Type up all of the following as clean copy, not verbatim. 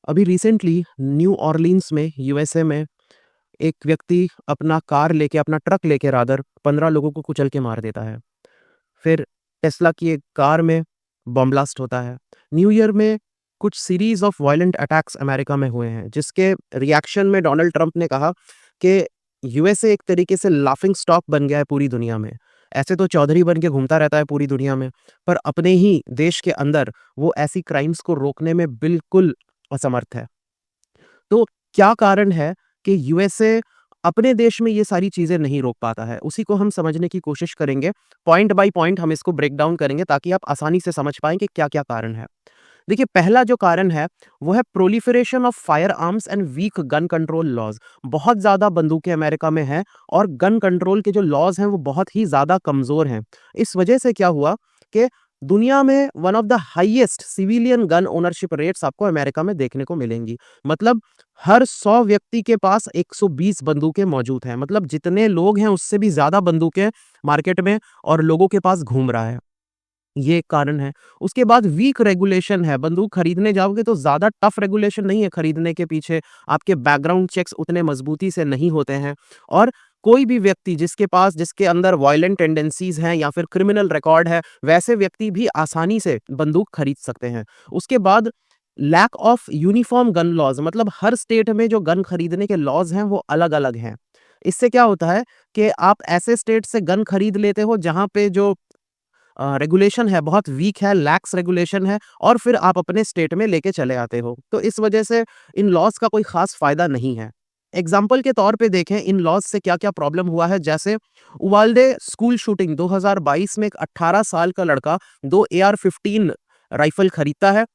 अभी recently new Orleans में USA में एक व्यक्ति अपना कार लेके अपना ट्रक लेके रादर 15 लोगों को कुचल के मार देता है। फिर टेस्ला की एक कार में बम ब्लास्ट होता है। न्यू ईयर में कुछ series of violent attacks America में हुए हैं, जिसके रिएक्शन में डोनाल्ड ट्रंप ने कहा कि यूएसए एक तरीके से लाफिंग स्टॉक बन गया है पूरी दुनिया में। ऐसे तो चौधरी बन के घूमता रहता है पूरी दुनिया में, पर अपने ही देश के अंदर वो ऐसी क्राइम्स को रोकने में बिल्कुल असमर्थ है। तो क्या कारण है कि यूएसए अपने देश में ये सारी चीज़ें नहीं रोक पाता है? उसी को हम समझने की कोशिश करेंगे। पॉइंट बाय पॉइंट हम इसको ब्रेक डाउन करेंगे ताकि आप आसानी से समझ पाएँ कि क्या-क्या कारण है। देखिए, पहला जो कारण है वो है proliferation of firearms and weak gun control laws. बहुत ज़्यादा बंदूकें अमेरिका में हैं और गन कंट्रोल के जो लॉज हैं वो बहुत ही ज़्यादा कमज़ोर हैं। इस वजह से क्या हुआ कि दुनिया में one of the highest civilian gun ownership rates आपको अमेरिका में देखने को मिलेंगी। मतलब हर 100 व्यक्ति के पास 120 बंदूकें मौजूद हैं। मतलब जितने लोग हैं उससे भी ज़्यादा बंदूकें मार्केट में और लोगों के पास घूम रहा है। ये एक कारण है। उसके बाद वीक रेगुलेशन है। बंदूक खरीदने जाओगे तो ज़्यादा टफ रेगुलेशन नहीं है खरीदने के पीछे, आपके बैकग्राउंड चेक्स उतने मजबूती से नहीं होते हैं और कोई भी व्यक्ति जिसके अंदर वायलेंट टेंडेंसीज हैं या फिर क्रिमिनल रिकॉर्ड है, वैसे व्यक्ति भी आसानी से बंदूक खरीद सकते हैं। उसके बाद lack of uniform gun laws, मतलब हर स्टेट में जो गन खरीदने के लॉज हैं वो अलग-अलग हैं। इससे क्या होता है कि आप ऐसे स्टेट से गन खरीद लेते हो जहाँ पे जो रेगुलेशन है बहुत वीक है, लैक्स रेगुलेशन है और फिर आप अपने स्टेट में लेके चले आते हो। तो इस वजह से इन लॉज का कोई खास फायदा नहीं है। एग्जाम्पल के तौर पे देखें इन लॉज से क्या-क्या प्रॉब्लम हुआ है। जैसे उवाल्डे स्कूल शूटिंग 2022 में एक 18 साल का लड़का 2 AR-15 राइफल खरीदता है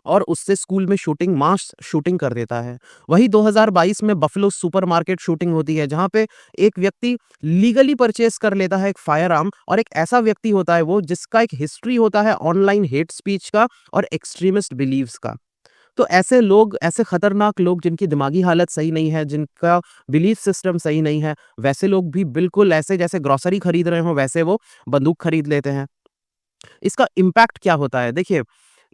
और उससे स्कूल में मास शूटिंग कर देता है। वही 2022 में बफलो सुपरमार्केट शूटिंग होती है, जहाँ पे एक व्यक्ति लीगली परचेज कर लेता है एक फायर आर्म और एक ऐसा व्यक्ति होता है वो जिसका एक हिस्ट्री होता है ऑनलाइन हेट स्पीच का और एक्सट्रीमिस्ट बिलीव्स का। तो ऐसे लोग, ऐसे खतरनाक लोग जिनकी दिमागी हालत सही नहीं है, जिनका बिलीफ सिस्टम सही नहीं है, वैसे लोग भी बिल्कुल ऐसे जैसे ग्रोसरी खरीद रहे हो वैसे वो बंदूक खरीद लेते हैं। इसका इम्पैक्ट क्या होता है? देखिए,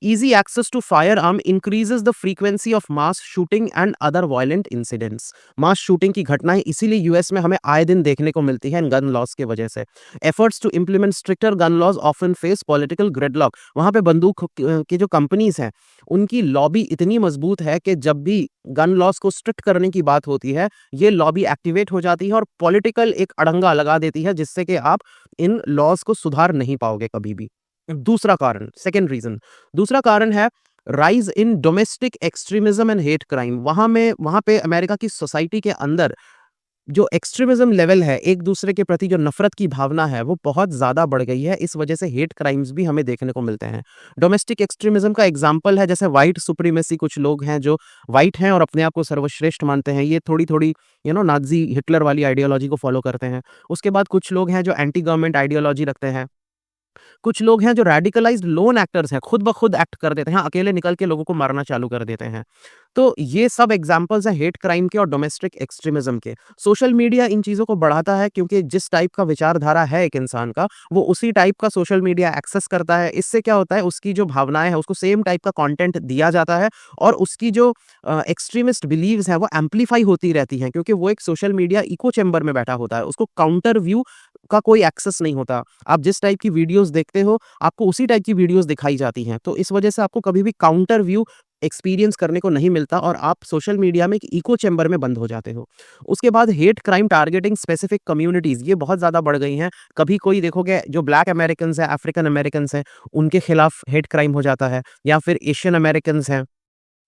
easy access to firearm increases the frequency of mass shooting and other violent incidents। Mass shooting की घटनाएं इसीलिए यूएस में हमें आए दिन देखने को मिलती है इन गन लॉज की वजह से। Efforts to implement stricter gun laws often face political gridlock. वहां पे बंदूक की जो कंपनीज हैं उनकी लॉबी इतनी मजबूत है कि जब भी गन लॉज को स्ट्रिक्ट करने की बात होती है ये लॉबी एक्टिवेट हो जाती है और पॉलिटिकल एक अड़ंगा लगा देती है, जिससे कि आप इन लॉज को सुधार नहीं पाओगे कभी भी। दूसरा कारण, सेकेंड रीजन, दूसरा कारण है rise in domestic extremism and hate crime. वहां पे अमेरिका की सोसाइटी के अंदर जो एक्सट्रीमिज्म लेवल है, एक दूसरे के प्रति जो नफरत की भावना है वो बहुत ज्यादा बढ़ गई है। इस वजह से हेट क्राइम्स भी हमें देखने को मिलते हैं। डोमेस्टिक एक्सट्रीमिज्म का एग्जांपल है जैसे व्हाइट सुप्रीमेसी। कुछ लोग हैं जो व्हाइट हैं और अपने आप को सर्वश्रेष्ठ मानते हैं, ये थोड़ी थोड़ी नाजी हिटलर वाली आइडियोलॉजी को फॉलो करते हैं। उसके बाद कुछ लोग हैं जो एंटी गवर्नमेंट आइडियोलॉजी रखते हैं। कुछ लोग हैं जो रेडिकलाइज्ड लोन एक्टर्स हैं, खुद ब खुद एक्ट कर देते हैं, अकेले निकल के लोगों को मारना चालू कर देते हैं। तो ये सब एग्जांपल्स हैं हेट क्राइम के और डोमेस्टिक एक्सट्रीमिज्म के। सोशल मीडिया इन चीज़ों को बढ़ाता है क्योंकि जिस टाइप का विचारधारा है एक इंसान का, वो उसी टाइप का सोशल मीडिया एक्सेस करता है। इससे क्या होता है, उसकी जो भावनाएं हैं उसको सेम टाइप का कंटेंट दिया जाता है और उसकी जो एक्सट्रीमिस्ट बिलीव्स हैं वो एम्पलीफाई होती रहती हैं, क्योंकि वो एक सोशल मीडिया इको चैम्बर में बैठा होता है, उसको काउंटर व्यू का कोई एक्सेस नहीं होता। आप जिस टाइप की वीडियोस देखते हो आपको उसी टाइप की वीडियोस दिखाई जाती हैं, तो इस वजह से आपको कभी भी काउंटर व्यू एक्सपीरियंस करने को नहीं मिलता और आप सोशल मीडिया में एक इको चैम्बर में बंद हो जाते हो। उसके बाद hate crime targeting specific communities, ये बहुत ज़्यादा बढ़ गई हैं। कभी कोई देखोगे जो ब्लैक अमेरिकन्स हैं, अफ्रीकन अमेरिकन्स हैं, उनके खिलाफ हेट क्राइम हो जाता है, या फिर एशियन अमेरिकन्स हैं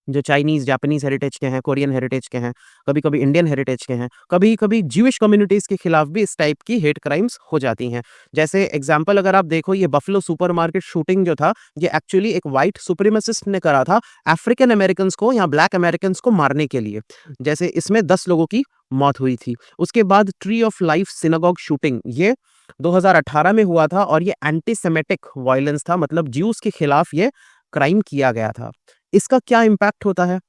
जो चाइनीज़, जापानीज़ हेरिटेज के हैं, कोरियन हेरिटेज के हैं, कभी-कभी इंडियन हेरिटेज के हैं, कभी-कभी ज्यूइश कम्युनिटीज़ के खिलाफ भी इस टाइप की हेट क्राइम्स हो जाती हैं। जैसे एग्जांपल अगर आप देखो, ये बफलो सुपरमार्केट शूटिंग जो था, ये एक्चुअली एक व्हाइट सुप्रीमेसिस्ट ने करा था अफ्रीकन अमेरिकन्स को या ब्लैक अमेरिकन्स को मारने के लिए। जैसे इसमें 10 लोगों की मौत हुई थी। उसके बाद tree of life synagogue shooting, ये 2018 में हुआ था और ये एंटीसेमेटिक वायलेंस था, मतलब ज्यूस के खिलाफ ये क्राइम किया गया था। इसका क्या इम्पैक्ट होता है?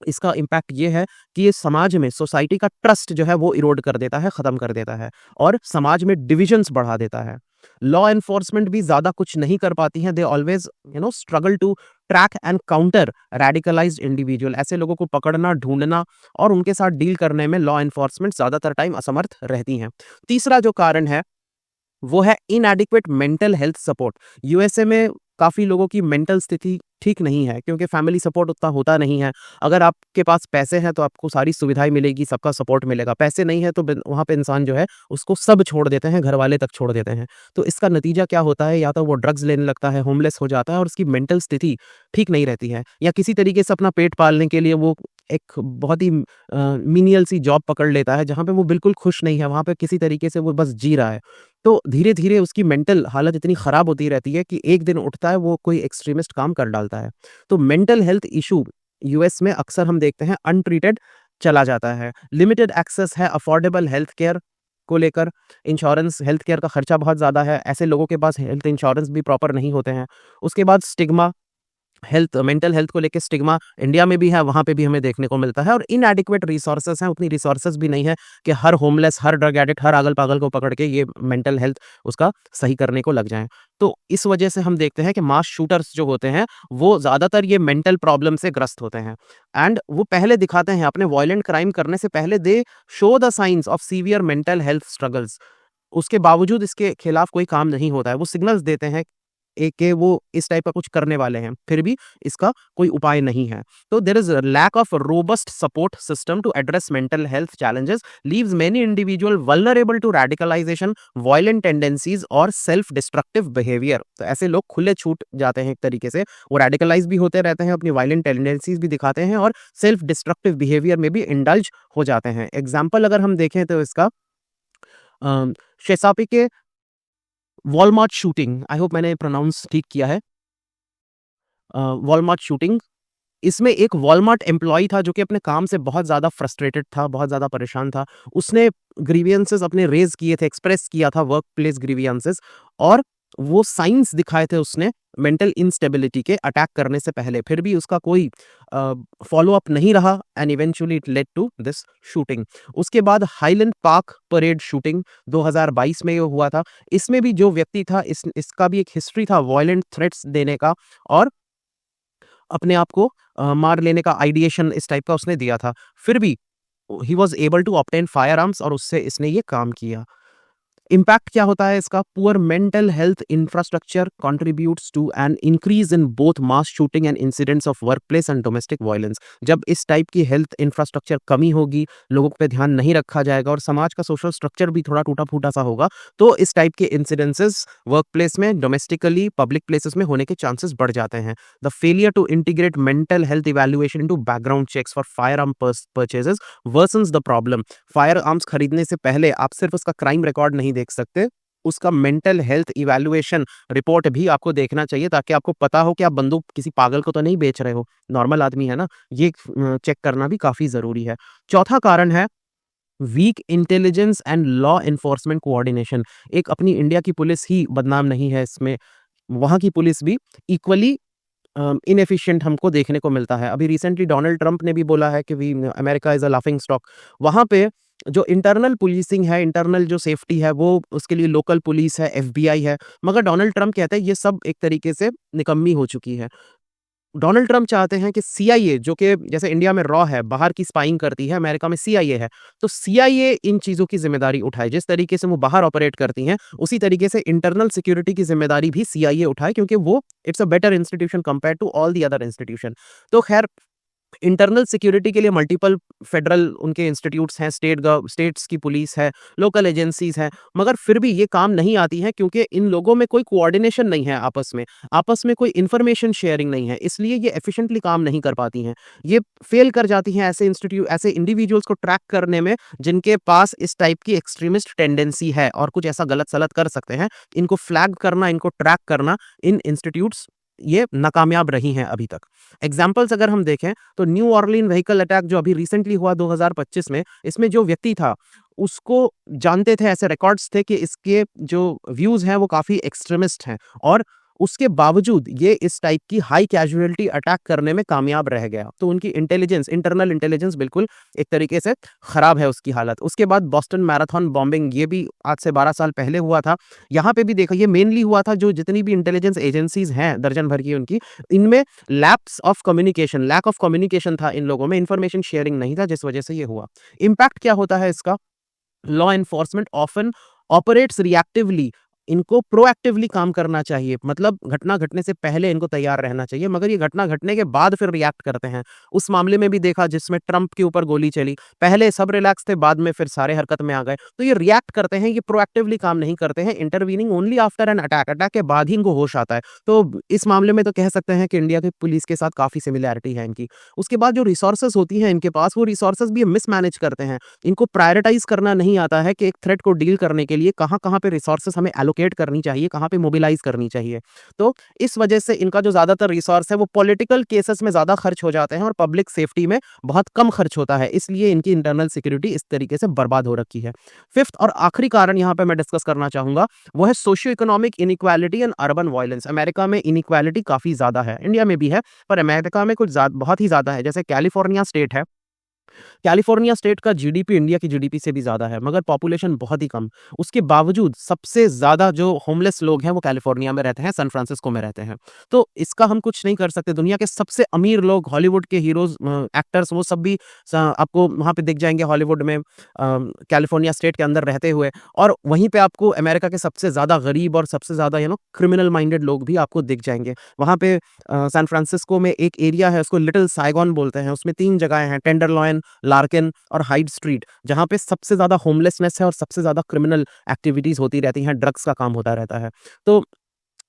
इसका इम्पैक्ट ये है कि ये समाज में सोसाइटी का ट्रस्ट जो है वो इरोड कर देता है, खत्म कर देता है और समाज में डिविजन्स बढ़ा देता है। लॉ एनफोर्समेंट भी ज़्यादा कुछ नहीं कर पाती हैं। They always struggle to track and counter radicalised individual. ऐसे लोगों को पकड़ना, ढूँढना और उनके साथ डील करने में लॉ एनफोर्समेंट ज़्यादातर टाइम असमर्थ रहती हैं। तीसरा जो कारण है वो है इनएडिक्वेट मेंटल हेल्थ सपोर्ट। यूएसए में काफ़ी लोगों की मेंटल स्थिति ठीक नहीं है क्योंकि फैमिली सपोर्ट उतना होता नहीं है। अगर आपके पास पैसे हैं तो आपको सारी सुविधाएँ मिलेगी, सबका सपोर्ट मिलेगा। पैसे नहीं है तो बिन वहाँ पे इंसान जो है उसको सब छोड़ देते हैं, घरवाले तक छोड़ देते हैं। तो इसका नतीजा क्या होता है, या तो वो ड्रग्स लेने लगता है, होमलेस हो जाता है और उसकी मेंटल स्थिति ठीक नहीं रहती है, या किसी तरीके से अपना पेट पालने के लिए वो एक बहुत ही मीनियल सी जॉब पकड़ लेता है जहाँ पे वो बिल्कुल खुश नहीं है, वहाँ पे किसी तरीके से वो बस जी रहा है। तो धीरे-धीरे उसकी मेंटल हालत इतनी खराब होती रहती है कि एक दिन उठता है वो कोई एक्सट्रीमिस्ट काम कर डालता है। तो मेंटल हेल्थ इश्यू यूएस में अक्सर हम देखते हैं अनट्रीटेड चला जाता है। लिमिटेड एक्सेस है अफोर्डेबल हेल्थ केयर को लेकर, इंश्योरेंस हेल्थ केयर का खर्चा बहुत ज़्यादा है, ऐसे लोगों के पास हेल्थ इंश्योरेंस भी प्रॉपर नहीं होते हैं। उसके बाद स्टिग्मा, हेल्थ मेंटल हेल्थ को लेके स्टिग्मा इंडिया में भी है, वहाँ पे भी हमें देखने को मिलता है। और इनएडिक्वेट रिसोर्सेज हैं, उतनी रिसोर्सेज भी नहीं है कि हर होमलेस, हर ड्रग एडिक्ट, हर अगल-पागल को पकड़ के ये मेंटल हेल्थ उसका सही करने को लग जाएँ। तो इस वजह से हम देखते हैं कि मास शूटर्स जो होते हैं, वो ज़्यादातर ये मेंटल प्रॉब्लम से ग्रस्त होते हैं। एंड वो पहले दिखाते हैं अपने वायलेंट क्राइम करने से पहले दे show the signs of severe mental health struggles. उसके बावजूद इसके खिलाफ कोई काम नहीं होता है। वो सिग्नल्स देते हैं कि वो इस टाइप का कुछ करने वाले हैं, फिर भी इसका कोई उपाय नहीं है। तो there is a lack of robust support system to address mental health challenges, leaves many individual vulnerable to radicalisation, violent tendencies और सेल्फ डिस्ट्रक्टिव बिहेवियर। तो ऐसे लोग खुले छूट जाते हैं एक तरीके से, वो रेडिकलाइज भी होते रहते हैं, अपनी वायलेंट टेंडेंसीज भी दिखाते हैं और सेल्फ डिस्ट्रक्टिव बिहेवियर में भी इंडल्ज हो जाते हैं। एग्जाम्पल अगर हम देखें तो इसका शेसापी के वॉलमार्ट शूटिंग, आई होप मैंने प्रोनाउंस ठीक किया है, वॉलमार्ट शूटिंग। इसमें एक वॉलमार्ट एम्प्लॉयी था जो कि अपने काम से बहुत ज़्यादा फ्रस्ट्रेटेड था, बहुत ज़्यादा परेशान था। उसने ग्रीवियंसेस अपने रेज़ किए थे, एक्सप्रेस किया था वर्क प्लेस ग्रीवियंसेस, और वो साइन्स दिखाए थे उसने मेंटल इंस्टेबिलिटी के अटैक करने से पहले। फिर भी उसका कोई फ़ॉलो अप नहीं रहा and eventually it led to this shooting. उसके बाद हाइलैंड पार्क परेड शूटिंग 2022 में ये हुआ था। इसमें भी जो व्यक्ति था इसका भी एक हिस्ट्री था वायलेंट थ्रेट्स देने का और अपने आप को मार लेने का आइडिएशन इस टाइप का उसने दिया था। फिर भी he was able to obtain firearms और उससे इसने ये काम किया। इम्पैक्ट क्या होता है इसका? Poor mental health infrastructure contributes to an increase in both mass shooting and incidents of workplace and domestic violence. जब इस टाइप की हेल्थ इंफ्रास्ट्रक्चर कमी होगी, लोगों पे ध्यान नहीं रखा जाएगा और समाज का सोशल स्ट्रक्चर भी थोड़ा टूटा-फूटा सा होगा, तो इस टाइप के इंसिडेंसेस वर्कप्लेस में, डोमेस्टिकली, पब्लिक प्लेसेस में होने के चांसेस बढ़ जाते हैं। The failure to integrate mental health evaluation into background checks for firearm purchases worsens the problem. Fire arms खरीदने से पहले आप सिर्फ उसका क्राइम रिकॉर्ड नहीं देख सकते, उसका मेंटल हेल्थ इवैल्यूएशन रिपोर्ट भी आपको देखना चाहिए ताकि आपको पता हो कि आप बंदूक किसी पागल को तो नहीं बेच रहे हो, नॉर्मल आदमी है ना। ये चेक करना भी काफ़ी ज़रूरी है। चौथा कारण है weak intelligence and law enforcement coordination. एक अपनी इंडिया की पुलिस ही बदनाम नहीं है इसमें, वहाँ की पुलिस भी इक्वली इनएफिशिएंट हमको देखने को मिलता है। अभी रिसेंटली डोनाल्ड ट्रंप ने भी बोला है कि we America is a laughing stock. वहाँ पे जो इंटरनल पुलिसिंग है, इंटरनल जो सेफ्टी है, वो उसके लिए लोकल पुलिस है, एफबीआई है, मगर डोनाल्ड ट्रंप कहते हैं ये सब एक तरीके से निकम्मी हो चुकी है। डोनाल्ड ट्रंप चाहते हैं कि सीआईए, जो कि जैसे इंडिया में रॉ है, बाहर की स्पाइंग करती है, अमेरिका में सीआईए है, तो सीआईए इन चीज़ों की ज़िम्मेदारी उठाए। जिस तरीके से वो बाहर ऑपरेट करती हैं, उसी तरीके से इंटरनल सिक्योरिटी की ज़िम्मेदारी भी सीआईए उठाए, क्योंकि वो it's a better institution compared to all the other institution. तो खैर, इंटरनल सिक्योरिटी के लिए मल्टीपल फेडरल उनके इंस्टीट्यूट्स हैं, स्टेट्स की पुलिस है, लोकल एजेंसीज हैं, मगर फिर भी ये काम नहीं आती हैं क्योंकि इन लोगों में कोई कोऑर्डिनेशन नहीं है आपस में कोई इन्फॉर्मेशन शेयरिंग नहीं है, इसलिए ये एफिशिएंटली काम नहीं कर पाती हैं। ये फेल कर जाती हैं ऐसे इंडिविजुअल्स को ट्रैक करने में जिनके पास इस टाइप की एक्सट्रीमिस्ट टेंडेंसी है और कुछ ऐसा गलत सलत कर सकते हैं। इनको फ्लैग करना, इनको ट्रैक करना, इन इंस्टीट्यूट्स ये नाकामयाब रही हैं अभी तक। एग्जाम्पल्स अगर हम देखें तो न्यू ऑर्लिन व्हीकल अटैक जो अभी रिसेंटली हुआ 2025 में, इसमें जो व्यक्ति था उसको जानते थे, ऐसे रिकॉर्ड्स थे कि इसके जो व्यूज हैं वो काफी एक्सट्रीमिस्ट हैं और उसके बावजूद ये इस टाइप की हाई कैजुअलिटी अटैक करने में कामयाब रह गया। तो उनकी इंटेलिजेंस, इंटरनल इंटेलिजेंस बिल्कुल एक तरीके से खराब है उसकी हालत। उसके बाद बॉस्टन मैराथन बॉम्बिंग, ये भी आज से 12 साल पहले हुआ था। यहाँ पे भी देखो ये मेनली हुआ था, जो जितनी भी इंटेलिजेंस एजेंसीज हैं दर्जन भर की उनकी, इनमें लैक ऑफ कम्युनिकेशन था इन लोगों में, इंफॉर्मेशन शेयरिंग नहीं था, जिस वजह से ये हुआ। इम्पैक्ट क्या होता है इसका? Law enforcement often operates reactively. इनको प्रोएक्टिवली काम करना चाहिए, मतलब घटना घटने से पहले इनको तैयार रहना चाहिए, मगर ये घटना घटने के बाद फिर रिएक्ट करते हैं। उस मामले में भी देखा जिसमें ट्रंप के ऊपर गोली चली, पहले सब रिलैक्स थे, बाद में फिर सारे हरकत में आ गए। तो ये रिएक्ट करते हैं, ये प्रोएक्टिवली काम नहीं करते हैं, intervening only after an attack, attack के बाद ही इनको होश आता है। तो इस मामले में तो कह सकते हैं कि इंडिया की पुलिस के साथ काफी सिमिलैरिटी है इनकी। उसके बाद जो रिसोर्सेज होती हैं इनके पास, वो रिसोर्सेज भी मिसमैनेज करते हैं। इनको प्रायोरिटाइज करना नहीं आता है कि एक थ्रेट को डील करने के लिए कहाँ-कहाँ पे रिसोर्सेज हमें एलोकेट करनी चाहिए, कहाँ पे मोबिलाइज करनी चाहिए। तो इस वजह से इनका जो ज़्यादातर रिसोर्स है वो पॉलिटिकल केसेस में ज़्यादा खर्च हो जाते हैं और पब्लिक सेफ्टी में बहुत कम खर्च होता है। इसलिए इनकी इंटरनल सिक्योरिटी इस तरीके से बर्बाद हो रखी है। फिफ्थ और आखिरी कारण यहाँ पे मैं डिस्कस करना चाहूँगा, वो है socio economic inequality and urban violence. America में इनइक्वालिटी काफ़ी ज़्यादा है, इंडिया में भी है, पर अमेरिका में कुछ बहुत ही ज़्यादा है। जैसे कैलिफोर्निया स्टेट है, कैलिफोर्निया स्टेट का जीडीपी इंडिया की जीडीपी से भी ज़्यादा है, मगर पॉपुलेशन बहुत ही कम। उसके बावजूद सबसे ज़्यादा जो होमलेस लोग हैं वो कैलिफोर्निया में रहते हैं, सैन फ्रांसिस्को में रहते हैं। तो इसका हम कुछ नहीं कर सकते। दुनिया के सबसे अमीर लोग, हॉलीवुड के हीरोज़, एक्टर्स, वो सब भी आपको वहाँ पे दिख जाएँगे हॉलीवुड में, कैलिफोर्निया स्टेट के अंदर रहते हुए। और वहीं पे आपको अमेरिका के सबसे ज़्यादा गरीब और सबसे ज़्यादा क्रिमिनल माइंडेड लोग भी आपको दिख जाएँगे। वहाँ पे सैन फ्रांसिस्को में एक एरिया है, उसको लिटिल साइगॉन बोलते हैं। उसमें 3 जगहें हैं, टेंडरलॉइन, लार्किन और हाइड स्ट्रीट, जहाँ पे सबसे ज़्यादा होमलेसनेस है और सबसे ज़्यादा क्रिमिनल एक्टिविटीज़ होती रहती हैं, ड्रग्स का काम होता रहता है। तो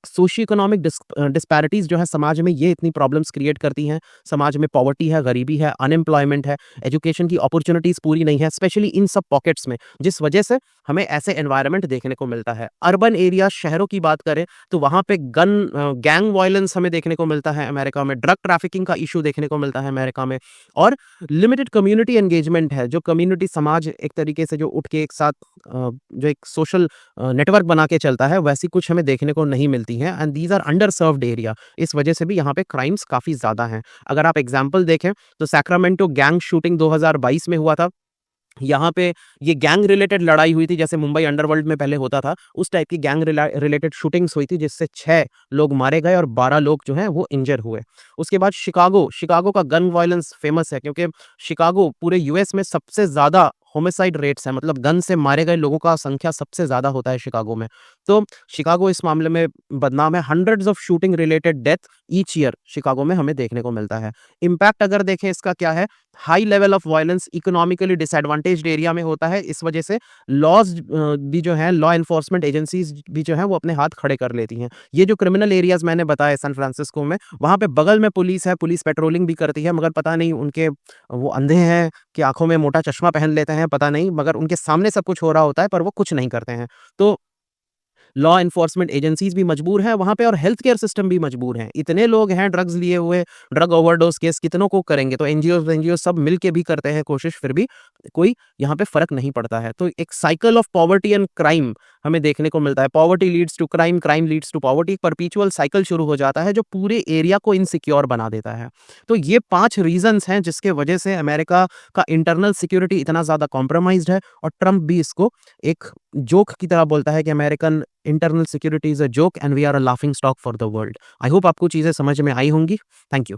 सोशियो इकोनॉमिक डिस्पैरिटीज़ जो है समाज में, ये इतनी प्रॉब्लम्स क्रिएट करती हैं। समाज में पॉवर्टी है, गरीबी है, अनएम्प्लॉयमेंट है, एजुकेशन की अपॉर्च्युनिटीज़ पूरी नहीं है, स्पेशली इन सब पॉकेट्स में, जिस वजह से हमें ऐसे एनवायरनमेंट देखने को मिलता है। अर्बन एरिया, शहरों की बात करें तो वहाँ पे गैंग वायलेंस हमें देखने को मिलता है अमेरिका में, ड्रग ट्रैफिकिंग का इशू देखने को मिलता है अमेरिका में, और लिमिटेड कम्युनिटी एंगेजमेंट है। जो कम्युनिटी समाज एक तरीके से जो उठ के एक साथ जो एक सोशल नेटवर्क बना के चलता है, वैसी कुछ हमें देखने को नहीं मिलती है, and these are underserved area. इस वजह से भी यहाँ पे क्राइम्स काफ़ी ज़्यादा हैं। अगर आप एग्जाम्पल देखें तो सैक्रामेंटो गैंग शूटिंग 2022 में हुआ था। यहाँ पे ये गैंग रिलेटेड लड़ाई हुई थी, जैसे मुंबई अंडरवर्ल्ड में पहले होता था, उस टाइप की गैंग रिलेटेड शूटिंग्स हुई थी, जिससे 6 लोग मारे गए और 12 लोग जो हैं वो इंजर हुए। उसके बाद शिकागो का गन वायलेंस फेमस है, क्योंकि शिकागो पूरे यूएस में सबसे ज़्यादा होमिसाइड रेट्स हैं, मतलब गन से मारे गए लोगों का संख्या सबसे ज़्यादा होता है शिकागो में। तो शिकागो इस मामले में बदनाम है। Hundreds of shooting related death each year Chicago में हमें देखने को मिलता है। इम्पैक्ट अगर देखें इसका क्या है, high level of violence economically disadvantaged area में होता है। इस वजह से लॉज भी जो है, लॉ एनफोर्समेंट एजेंसीज भी जो है वो अपने हाथ खड़े कर लेती हैं। ये जो क्रिमिनल एरियाज मैंने बताए सैन फ्रांसिस्को में, वहाँ पे बगल में पुलिस है, पुलिस पेट्रोलिंग भी करती है, मगर पता नहीं उनके वो अंधे हैं कि आंखों में मोटा चश्मा पहन लेते हैं, पता नहीं, मगर उनके सामने सब कुछ हो रहा होता है पर वो कुछ नहीं करते हैं। तो लॉ एनफोर्समेंट एजेंसीज भी मजबूर हैं वहाँ पे, और हेल्थ केयर सिस्टम भी मजबूर हैं। इतने लोग हैं ड्रग्स लिए हुए, ड्रग ओवरडोज केस कितनों को करेंगे? तो एनजीओ सब मिल के भी करते हैं कोशिश, फिर भी कोई यहाँ पे फर्क नहीं पड़ता है। तो एक cycle of poverty and crime हमें देखने को मिलता है। Poverty leads to crime, crime leads to poverty, perpetual cycle शुरू हो जाता है जो पूरे एरिया को इनसिक्योर बना देता है। तो ये 5 रीजंस हैं जिसके वजह से अमेरिका का इंटरनल सिक्योरिटी इतना ज़्यादा कॉम्प्रोमाइज्ड है, और ट्रंप भी इसको एक जोक की तरह बोलता है कि American internal security is a joke and we are a laughing stock for the world. I hope आपको चीज़ें समझ में आई होंगी। Thank you.